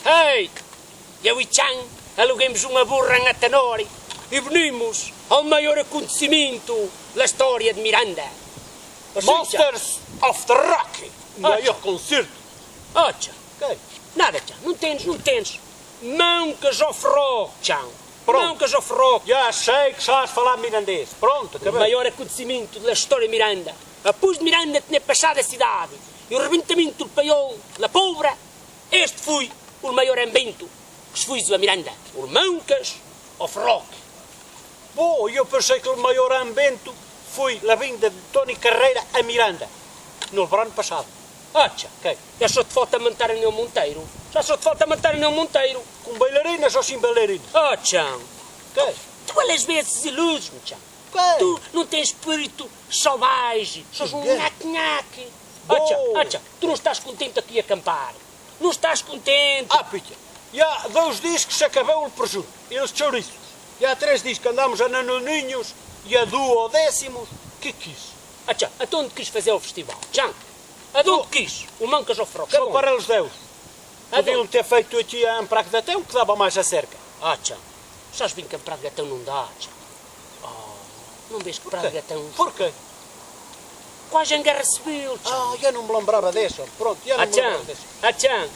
Ei, eu e Chan aluguemos uma burra em Atenori e venimos ao maior acontecimento da história de Miranda. Monsters of the Rock, maior concerto. Oh, Chan. Okay. Nada, Chan, não tens. Mancas ao ferro, Chan. Pronto. Mancas ao ferro. Já sei que sabes falar mirandês. Pronto, O acabei. maior acontecimento da história de Miranda. Após de Miranda ter passado a cidade e o rebentamento do paiol da pólvora, este foi o maior evento que se fez a Miranda. O Mancas ao ferro. Bom, eu pensei que o maior evento foi a vinda de Tony Carreira a Miranda, no verão passado. Ah, Chan. Okay. Já só te falta montar em um monteiro. Com bailarinas ou sem bailarinas? Ah, Chan. Okay. Tu às vezes iludes-me, Chan. Okay. Tu não tens espírito selvagem. Sós um Okay. nhaque-nhaque. Bom. Ah, Chan, tu não estás contente aqui a acampar. Não estás contente. Ah, Pita, já 2 dias que se acabou o presunto e os chouriços. Já 3 dias que andamos a nanoninhos e a 12º. Que isso? Ah, Chan, até onde quis fazer o festival? Chan, até onde quis? O Mancas ao ferro. Só para eles Deus. Podiam Aonde? ter feito aqui a Praga de Atão, que dava mais a cerca. Ah, Chan, sabes bem que a Praga de Gatão não dá, Chan. Não vês que Praga de Gatão... Porquê? Quase em guerra civil, Chan. Ah, já não me lembrava dessa. Pronto, já não me lembrava dessa. Chan,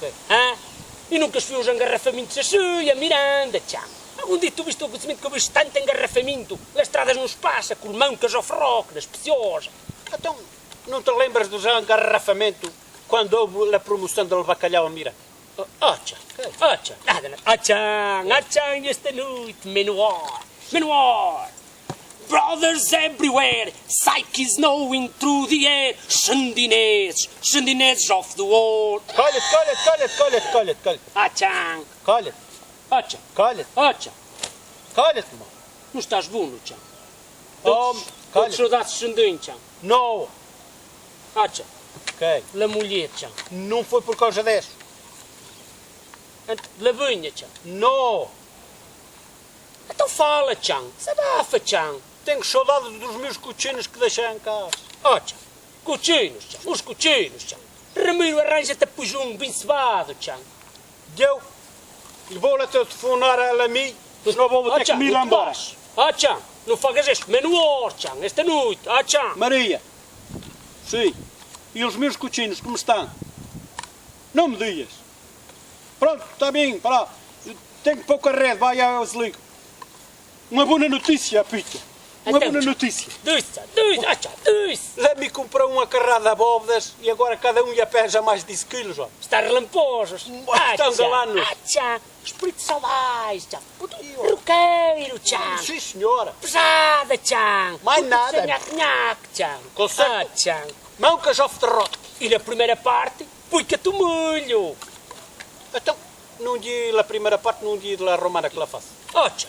e nunca se viu os engarrafamentos assim, a Miranda, Chan. Algum dia tu viste o acontecimento que eu vejo tanto engarrafamento, nas estradas não se passa, com Mancas ao ferro, das pessoas. Então, não te lembras do engarrafamento quando houve a promoção do bacalhau a Miranda? Chan, esta noite, Menuar. Brothers everywhere, psyches knowing through the air, Xandineses of the world. Colhe-te. Chan. Colhe-te, Chan. colhe-te, Chan. Não estás bom, Chan. Todos colhe-te. saudades de Xandinho, Chan. Não. Chan. Ok. La mulher, Chan. Não foi por causa disso. La vinha, Chan. Não. Então fala, Chan. Sabafa, Chan. Tenho saudade dos meus cochinos que deixei em casa. Chan. Cochinos, Chan. Os cochinos, Chan. Ramiro, arranja-te depois um bem cebado, Chan. Deu. E vou-lhe telefonar a ela a mim, senão vou ter que me ir embora. Chan. Não fagas isto. Menuar, Chan. Esta noite. Chan. Maria. Sim. E os meus cochinos, como estão? Não me digas. Pronto, está bem, para lá. Tenho pouca rede, vai aos ligo. Uma boa notícia, Pita. Uma boa notícia. Chan. Já-me comprou uma carrada de abóbodas e agora cada um ia pesa mais de 10 quilos. Ó. Está relamposos. Estão galanos. Chan. Espírito selvagem, Chan. Roqueiro, Chan. Sim, senhora. Pesada, Chan. Mais nada. Nhaque, Chan. Consegue. Chan. Mancas of the Rock. E na primeira parte, puica-te o molho. Então, num dia, a primeira parte, num dia de la romana que lá faço. Chan.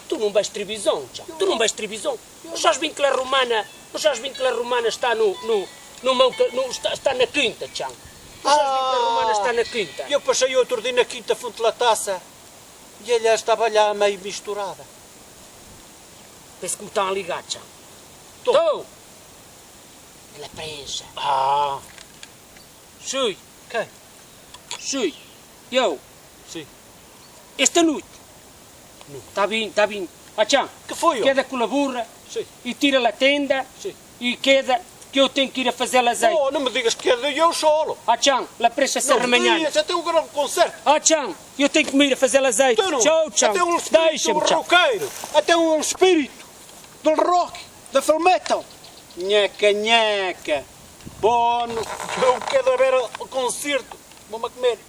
Tu não vais televisão, Chan. Tu não vais televisão. Não sabes bem que a romana está está na quinta, Chan. Não sabes bem que a romana está na quinta. Eu passei outro dia na quinta fonte da taça e ela estava lá meio misturada. Penso que me estão a ligar, Chan. Estou. Pela prensa. Sim. Quem? Sim. Eu. Sim. Esta noite. Está bem. Chan. Que foi, ó? Queda com a burra. Sim. E tira a tenda. Sim. E queda que eu tenho que ir a fazer azeite. Oh, não me digas que é de eu solo. Chan. La prensa se Não me remanhã. digas, até um grande concerto. Chan. Eu tenho que me ir a fazer azeite. Então, Tchau, Chan. até um espírito Deixa-me, Chan. roqueiro. Até um espírito do rock, da full metal. Nhaca. Bom, eu quero ver o concerto. Vamos a comer.